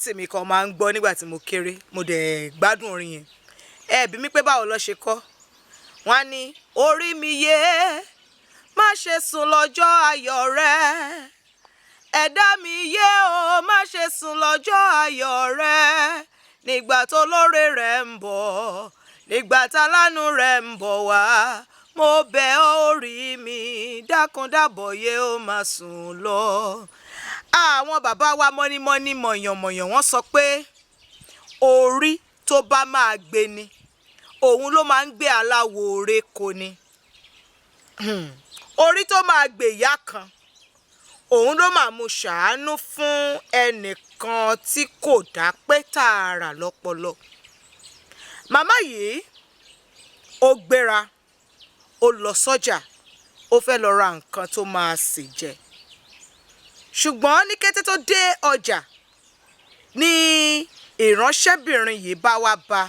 àǹtí mi kan máa ń gbọ́ nígbà tí mo kéré mo dẹ̀ gbádùn orin yẹn ẹ bí mi pé báwo lọ ṣe kọ́ wọ́n á ní orí mi yé má ṣe sùn lọ́jọ́ ayọ̀ rẹ ẹ̀dá mi yé o má ṣe sùn lọ́jọ́ ayọ̀ rẹ nígbà tó lóore rẹ̀ ń bọ̀ nígbà tálánú rẹ̀ ń bọ̀ wá mo bẹ̀ ọ́ orí mi dákúndábọ̀ yé o má sùn lọ. Àwọn bàbá wa mọ́nímọ́ní mọ̀yànmọ̀yàn wọ́n sọ pé orí tó bá máa gbé ni òun ló máa ń gbé aláwo oore kò ní orí tó máa gbé ìyá kan òun ló máa mú ṣàánú fún ẹnìkan tí kò dá pé tààrà lọ́pọlọ. Màmá yìí ó gbéra ó lọ sọ́jà ó fẹ́ lọ ra nǹkan tó máa sè jẹ ṣùgbọ́n ní kété tó dé ọjà ní ìránṣẹ́bìnrin yìí bá wá bá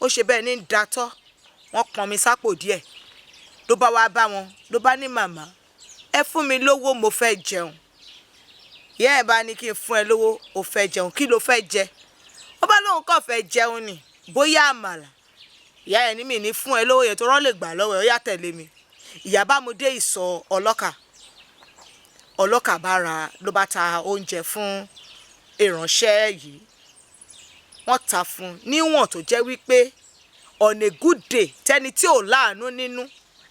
ó ṣe bẹ́ẹ̀ ní datọ́ wọ́n pọnmi sápò díẹ̀ ló bá wá bá wọn ló bá ní màmá ẹ fún mi lówó mo fẹ́ jẹun ìyá ẹ̀ bá ní kí n fún ẹ lówó ó fẹ́ jẹun kí ló fẹ́ jẹ ó bá lóun kàn fẹ́ jẹun ni bóyá àmàlà ìyá ẹ̀ ní mi ní fún ẹ lówó yẹn tó rán lè gbà lọ́wọ́ ẹ̀ ó yá tẹ̀lé mi ìyá bá mu dé ìsọ̀ ọlọ́kà bá ra ló bá ta oúnjẹ fún ìránṣẹ́ yìí wọ́n ta fún níwọ̀n tó jẹ́ wípé on a good day tẹ́ni tí ò láàánú nínú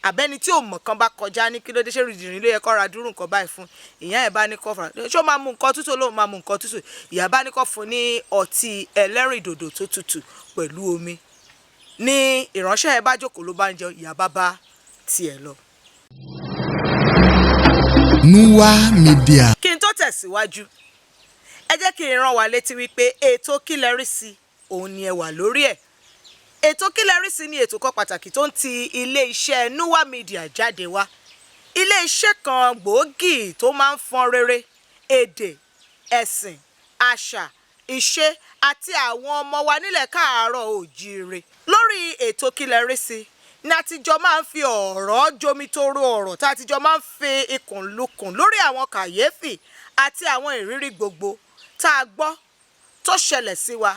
àbẹ́ni tí ò mọ̀ kan bá kọjá ní kí ló dé ṣé rìndìrín ló yẹ kó ra dúró nǹkan báyìí fún ìyá ẹ̀ bá ní kó fara ṣó máa mú nǹkan tútù lóun máa mú nǹkan tútù ìyá bá ní kó fún ní ọtí ẹlẹ́rìndòdò tó tútù pẹ̀lú omi ní ìránṣẹ́ ẹ̀ bá jókòó ló bá ń jẹun ìyá bá tiẹ̀ lọ. Nuwa Media. Kí n tó tẹ̀síwájú ẹ jẹ́ kí n rán wa létí wípé ètò Kílẹ̀ rí sí òun ni ẹ wà lórí ẹ̀. Ètò Kílẹ̀ rí sí ni ètò kan pàtàkì tó ń ti ilé-iṣẹ́ Nuwa Media jáde wá. Ilé-iṣẹ́ kan gbòógì tó máa ń fọ́n rere èdè, ẹ̀sìn, àṣà, ìṣe àti àwọn ọmọ wa nílẹ̀ káàárọ̀ oòjíire. Lórí ètò Kílẹ̀ rí sí ní àtijọ́ máa ń fi ọ̀rọ̀ jomitoro ọ̀rọ̀ tá àtijọ́ máa ń fi ikùn lukùn lórí àwọn kàyéfì àti àwọn ìrírí gbogbo tá a gbọ́ tó ṣẹlẹ̀ sí wa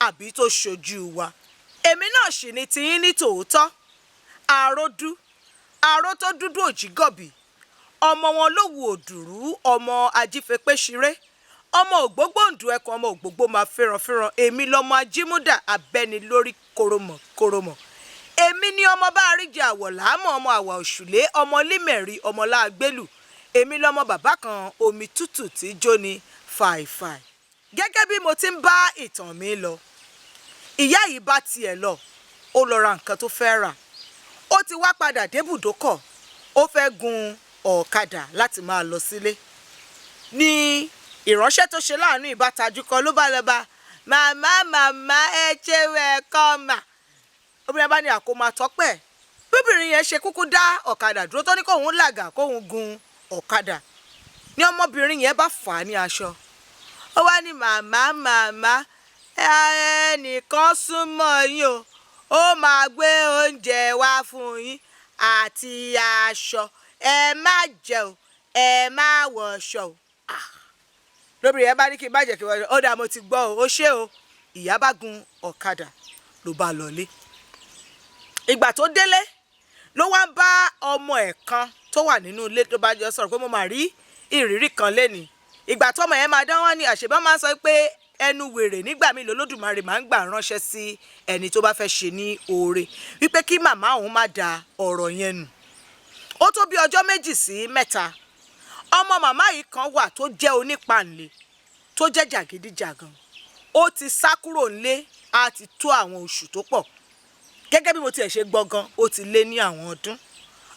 àbí tó ṣojú wa. Èmi náà sì ni tiyín ní tòótọ́ àró tó dúdú òjìgọ̀bì ọmọ wọn ló wu òdùrú ọmọ ajífepéṣiré ọmọ ògbógbòǹdù ẹkùn ọmọ ògbógbò máa fẹ́ràn èmi lọmọ ajímúdà abẹ́ni lórí koromọ̀ èmi ni ọmọ bá àríjẹ àwọ̀ láàmú ọmọ àwà òṣùlé ọmọ límẹ̀rí ọmọ láàgbélù èmi lọmọ bàbá kan omi tútù tí jóni fàìfàì. Gẹ́gẹ́ bí mo ti ń bá ìtàn mi lọ ìyá yìí bá tiẹ̀ lọ ó lọ ra nǹkan tó fẹ́ rà ó ti wá padà débùdókọ̀ ó fẹ́ gun ọ̀kadà láti máa lọ sílé ní ìránṣẹ́ tó ṣe láàánú ìbátajú kan ló bá lọ bá màmá ẹ ṣe wẹ̀ẹ́kọ́ mà obìnrin bá ní àkómọ àtọ́pẹ́ bíbìnrin yẹn ṣe kúkú dá ọ̀kadà dúró tó ní kóun làgà kóun gun ọ̀kadà ní ọmọbìnrin yẹn bá fà á ní aṣọ ó wá ní màmá ẹnìkan súnmọ́ yín ó máa gbé oúnjẹ wá fún yín àti aṣọ ẹ má jẹ o ẹ má wọṣọ o lóbìnrin yẹn bá ní kí n bá jẹ kí wọ́n ó dà mo ti gbọ́ o ó ṣé o ìyá bá gun ọ̀kadà ló bá lọlé. Ìgbà tó délé ló wá bá ọmọ ẹ̀ kan tó wà nínú ilé tó bá jọ sọ̀rọ̀ pé mo máa rí ìrírí kan lénìí. Ìgbà tọ́mọ yẹn máa dán wọ́n ní àṣebá máa ń sọ pé ẹnu wèrè nígbà míì lolódùmarè máa ń gbà ránṣẹ́ sí ẹni tó bá fẹ́ ṣe ní oore wípé kí màmá òun má da ọ̀rọ̀ yẹn nù. Ó tó bí ọjọ́ 2 sí 3 ọmọ màmá yìí kan wà tó jẹ́ onípàǹlé tó jẹ́ jàgídíjàgan ó ti sá kúrò nílé á ti tó àwọn oṣù tó pọ̀ gẹ́gẹ́ bí mo tiẹ̀ ṣe gbọ́ gan ó ti lé ní àwọn ọdún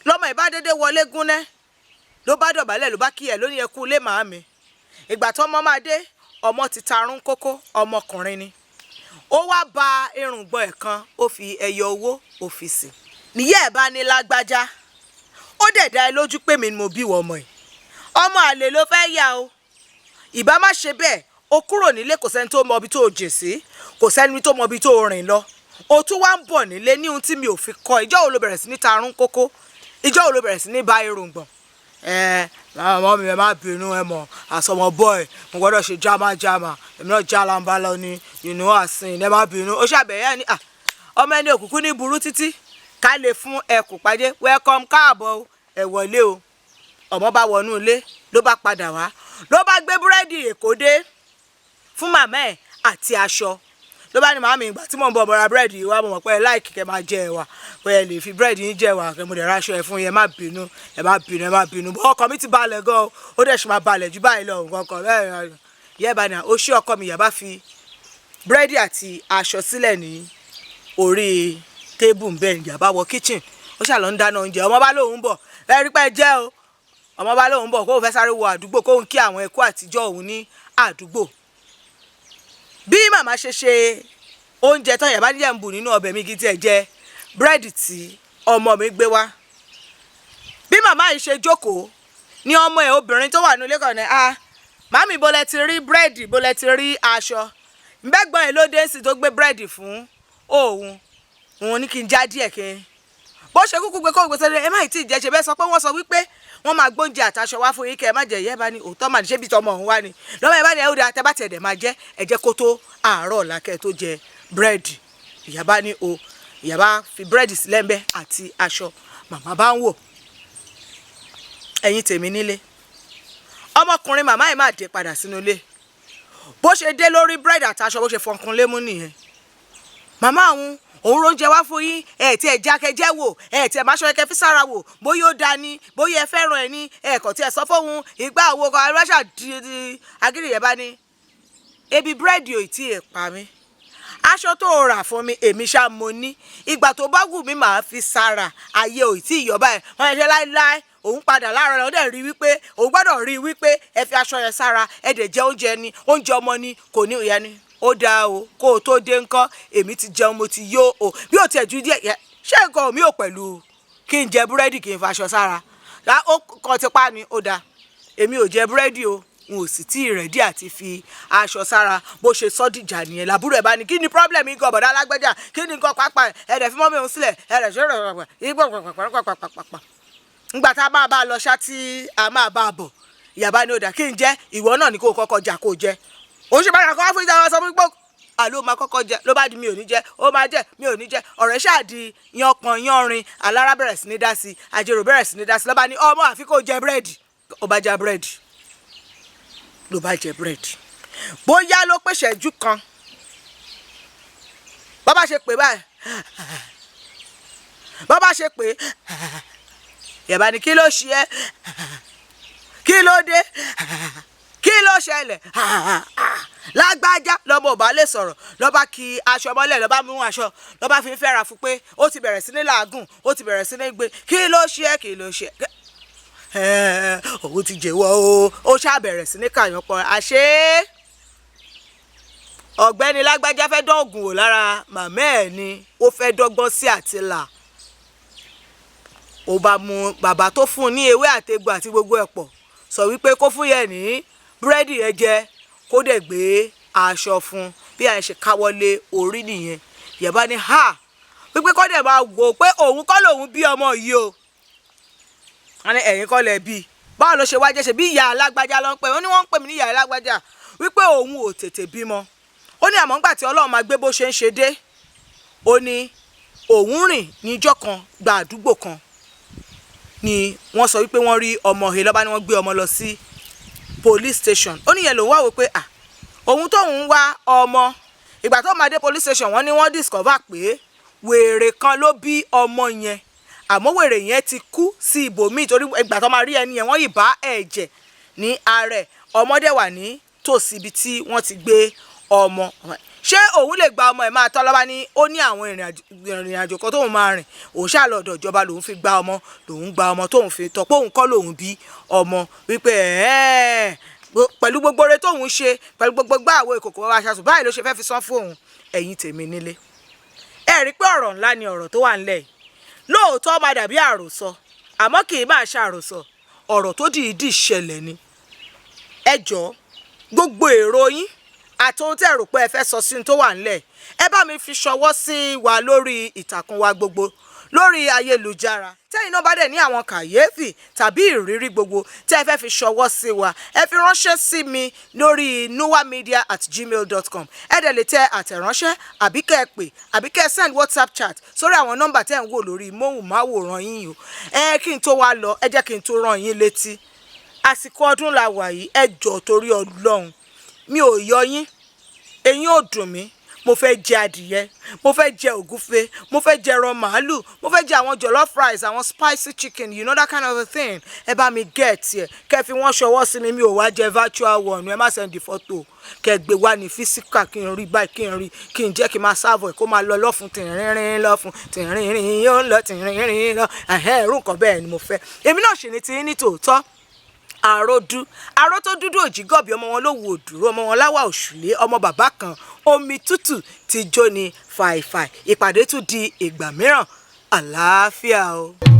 lọ́mọ ìbá dédé wọlé gúnná ló bá dọ̀bálẹ̀ ló bá kí ẹ̀ lóní ẹkú lé màámi ìgbà tó ọmọ máa dé ọmọ ti tarún kókó ọmọkùnrin ni ó wá ba irùngbọ̀n ẹ̀ kan ó fi ẹyọ owó òfìsì níyẹ́ ẹ̀ bá ní lágbájá ó dẹ̀ dá ẹ lójú pé mi ni mo bí wọ ọmọ ẹ̀ ọmọ àlè ló fẹ́ yà o ìbá má ṣe bẹ́ẹ̀ ó kúrò nílé kò sẹ́ni tó mọ ibi tó jè sí kò sẹ́ni tó mọ ibi tó rìn lọ ó tún wá ń bọ̀ nílé ní ohun tí mi ò fi kọ́ ìjọ́ wo ló bẹ̀rẹ̀ sí ní tarún kókó ìjọ́ wo ló bẹ̀rẹ̀ sí ní ba irùngbọ̀n mọ́ mi ẹ má bínú ẹ mọ̀ àsọmọ boy mo gbọ́dọ̀ ṣe jama èmi náà jálàmbá lọ ni àsìn ẹ má bínú ó ṣàbẹ̀yẹ ni ọmọ ẹni òkùnkùn ní burú títí ká lè fún ẹkùn pàdé welcome káàbọ̀ ẹ wọlé o ọmọ bá wọnú ilé ló bá padà wá ló bá gbé búrẹ́dì èkó dé fún màmá ẹ̀ àti aṣọ ló bá ní màmí ìgbà tí mò ń bọ̀ bọ̀ra búrẹ́dì wa mo mọ̀ pé láìkì kẹ́ máa jẹ ẹ̀wà pé ẹ lè fi búrẹ́dì yín jẹ ẹ̀wà kẹ́ mo dẹ̀ ráṣọ ẹ̀ fún yín ẹ má bínú bọ́ ọkọ mi ti balẹ̀ gan ó dẹ̀ ṣe máa balẹ̀ jù báyìí lọ nǹkan kan bẹ́ẹ̀ yẹ́ bá ní ó ṣí ọkọ mi yàbá fi búrẹ́dì àti aṣọ sílẹ̀ ní orí tébù bẹ́ẹ̀ yàbá wọ kitchen ó ṣàlọ́ ń dáná oúnjẹ ọmọ bá lóun bọ̀ ẹ rí pé jẹ́ o ọmọ bá lóun bọ̀ kó o fẹ́ sáré wọ àdúgbò kó o ń kí àwọn ẹkú àtijọ́ òun ní àdúgbò bí màmá ṣe oúnjẹ tán yàrá díẹ̀ ń bù nínú ọbẹ̀ mi kí tiẹ̀ jẹ búrẹ́dì tí ọmọ mi gbé wá bí màmá yìí ṣe jókòó ní ọmọ ẹ̀ obìnrin tó wà nílé kan ní màmí bó lẹ ti rí búrẹ́dì bó lẹ ti rí aṣọ ńbẹ́gbọ́n ẹ̀ ló dé sí tó gbé búrẹ́dì fún òun ní kí n já díẹ̀ kí n bó ṣe kúkú gbé kó gbé sẹ́lẹ̀ ẹ má ì tí ì jẹ́ ṣe bẹ́ẹ̀ sọ pé wọ́n sọ wípé wọ́n máa gbóúnjẹ àtàṣọ wá fún yín kẹ́ ẹ má jẹ ìyá bá ní òótọ́ mà ní ṣé bí tọmọ òun wá ni lọ́wọ́ ẹ bá ní ẹ ó da tẹ bá tiẹ̀ dẹ̀ máa jẹ́ ẹ jẹ́ kó tó àárọ̀ ọ̀la kẹ́ ẹ tó jẹ búrẹ́dì ìyá bá ní o ìyá bá fi búrẹ́dì sílẹ̀ ń bẹ́ àti aṣọ màmá bá ń wò ẹ̀yin tèmi nílé ọmọkùnrin màmá ẹ̀ máa dé padà sínú ilé bó ṣe dé lórí búrẹ́dì àtàṣọ bó ṣe fọnkún lémú nìyẹn màmá òun róúnjẹ wá fún yín tí ẹ jákẹjẹ wò tí ẹ máṣọ ẹkẹ fi sára wò bóyá ó da ni bóyá ẹ fẹ́ràn ẹ ní ẹ̀kọ́ tí ẹ sọ fóun ìgbà wo kan aráṣà di agídí yẹn bá ní ebi búrẹ́dì ò tí ì pa mí aṣọ tó rà fún mi èmi ṣá mo ní ìgbà tó bá wù mí màá fi sára ayé ò tí ì yọ báyìí wọn ẹ ṣe láíláí òun padà láàárọ̀ rẹ̀ ó dẹ̀ rí wípé òun gbọ́dọ̀ rí wípé ẹ fi aṣọ yẹn sára ẹ dẹ̀ jẹ oúnjẹ ni oúnjẹ ọmọ ni kò ní ìyá ni ó dáa o kó o tó dé ńkọ́ èmi ti jẹun mo ti yó o bí ó tiẹ̀ ju díẹ̀ yẹ ṣé nǹkan mi ò pẹ̀lú kí n jẹ búrẹ́dì kí n faṣọ sára ó kàn ti pa ni ó dáa èmi ò jẹ búrẹ́dì o n ò sì tí ì rẹ̀dí àti fi aṣọ sára bó ṣe sọ́dìjà nìyẹn làbúrò ẹ̀ bá ní kí ni problem yìí gan bọ̀dá alágbẹ́jà kí ni nǹkan pápá ẹ̀ẹ́dẹ̀ fi mọ́mí òun sílẹ̀ ẹ̀ẹ́dẹ̀ ṣe rẹ̀ ngbà tá a máa bá a lọ ṣá tí a máa bá a bọ̀ ìyàbá ni ó dà kí n jẹ́ ìwọ náà ni kó o kọ́kọ́ jà kó o jẹ́ òun ṣe bára kọ́ fún ìjà sọ fún gbọ́ àló máa kọ́kọ́ jẹ ló bá di mi ò ní jẹ ó máa jẹ mi ò ní jẹ ọ̀rẹ́ ṣáà di yankan yanrin alára bẹ̀rẹ̀ sí ní dá sí àjèrò bẹ̀rẹ̀ sí ní dá sí lọ́ba ní ọmọ àfi kó jẹ búrẹ́dì ó bá jẹ búrẹ́dì ló bá jẹ búrẹ́dì bóyá ló pèsè ẹ̀jú kan bàbá ṣe pè báyìí bàbá ṣe pè yàbá ní kí ló ṣe ẹ́ kí ló dé kí ló ṣẹlẹ̀ lágbájá lọ́mọ ò bá lè sọ̀rọ̀ lọ́ba kí aṣọ mọ́lẹ̀ lọ́ba mú aṣọ lọ́ba fi ń fẹ́ra fún pé ó ti bẹ̀rẹ̀ sí ní làágùn ó ti bẹ̀rẹ̀ sí ní gbé kí ló ṣe é kí ló ṣe é òun ti jẹ́wọ́ o ó ṣáà bẹ̀rẹ̀ sí ní kàyàn pọ̀ àṣé ọ̀gbẹ́ni lágbájá fẹ́ dán ògùn wò lára màmá ẹ̀ ni ó fẹ́ dọ́gbọ́n sí àtìlà ó bá mú bàbá tó fún un ní ewé àtegbò àti gbogbo ẹ̀ pọ̀ sọ wípé kó fún yẹn ní búrẹ́dì yẹn jẹ kó dẹ̀ gbé aṣọ fún bí àyẹ̀ ṣe káwọ́lé orí nìyẹn yẹ̀bá ní ha wípé kó dẹ̀ máa wò pé òun kọ́ lòun bí ọmọ yìí o wọn ní ẹ̀yin kọ́ lẹ̀ bí báwo ló ṣe wá jẹ́ ṣe bí ìyá alágbájá ló ń pè wọ́n ní wọ́n ń pè mí ní ìyá alágbájá wípé òun ò tètè bímọ ó ní àmọ́ ńgbà tí Ọlọ́run máa gbé bó ṣe ń ṣe dé ó ní òun rìn níjọ́ kan gba àdúgbò kan ni wọ́n sọ wípé wọ́n rí ọmọ he lọ́ba ni wọ́n gbé ọmọ lọ sí police station ó níyẹn lòun wá wò pé òun tóun ń wá ọmọ ìgbà tó máa dé police station wọ́n ní wọ́n discover pé wèrè kan ló bí ọmọ yẹn àmọ́ wèrè yẹn ti kú sí ibòmíì torí ìgbà tó máa rí ẹni yẹn wọ́n yìí bá ẹ̀jẹ̀ ní ara ẹ̀ ọmọdé wà ní tòsí ibi tí wọ́n ti gbé ọmọ ṣé òun lè gba ọmọ ẹ̀ máa tọ́ lọ́ba ní ó ní àwọn ìrìn àjò kan tóun máa rìn òun ṣáà lọ́dọ̀ ìjọba lòun fi gba ọmọ tóun fi tọ́ pé òun kọ́ lòun bí ọmọ wípé pẹ̀lú gbogbo rẹ̀ tóun ṣe pẹ̀lú gbogbo gbààwó ìkòkò wa ṣàṣù báyìí ló ṣe fẹ́ fi san fún òun ẹ̀yin tèmi nílé ẹ rí pé ọ̀rọ̀ ńlá ni ọ̀rọ̀ tó wà ńlẹ̀ yìí lóòótọ́ máa dàbí àròsọ àmọ́ kì í máa ṣàròsọ ọ̀rọ̀ tó dìídì ṣẹlẹ̀ ni ẹ jọ̀ọ́ gbogbo èrò yín àti ohun tí ẹ rò pé ẹ fẹ́ sọ sí tó wà ńlẹ̀ ẹ bá mi fi ṣọwọ́ sí wa lórí ìtàkùn wa gbogbo lórí ayélujára. Tẹ́yin náà bá dẹ̀ ní àwọn kàyéfì tàbí ìrírí gbogbo tẹ́ ẹ fẹ́ fi ṣọwọ́ sí wa, ẹ fi ránṣẹ́ sí mi lórí nuwamedia@gmail.com. Ẹ dẹ̀ lè tẹ àtẹ̀ránṣẹ́ àbí kẹ́ ẹ pè àbí kẹ́ ẹ send WhatsApp chat sórí àwọn nọ́mbà tẹ́ ẹ ń wò lórí móhùnmáwòrán yín o. Kí n tó wá lọ, ẹ jẹ́ kí n tó rán yín létí. Àsìkò ọdún la wà yìí, ẹ jọ̀ọ́ torí Ọlọ́run. Mi ò yọ yín, eyín ò dùn mí. Mo fẹ́ jẹ adìyẹ, mo fẹ́ jẹ ògúfe, mo fẹ́ jẹ ẹran màálù, mo fẹ́ jẹ àwọn jollof rice, àwọn spicy chicken, you know that kind of a thing. Ẹ bá mi get ẹ, kẹ́ fi wọ́n ṣọwọ́ sí mi, mi ò wá jẹ virtual one, ẹ má send the photo. Kẹ́ gbé wá ní physical kí n rí báyìí, kí n rí, kí n jẹ́ kí n máa serve ẹ̀ kó máa lọ lọ́fun tìrìnrìn lọ́fun tìrìnrìn yóò lọ tìrìnrìn lọ. Irú nǹkan bẹ́ẹ̀ ni mo fẹ́. Èmi náà ṣì ní ti ní tòótọ́. Aró tó dúdú òjìgọ́bì, ọmọ wọn ló wù òdúró, ọmọ wọn láwà òṣùlé, ọmọ bàbá kan, omi tútù ti jó ni fàìfàì. Ìpàdé tún di ìgbà mìíràn. Àlàáfíà o.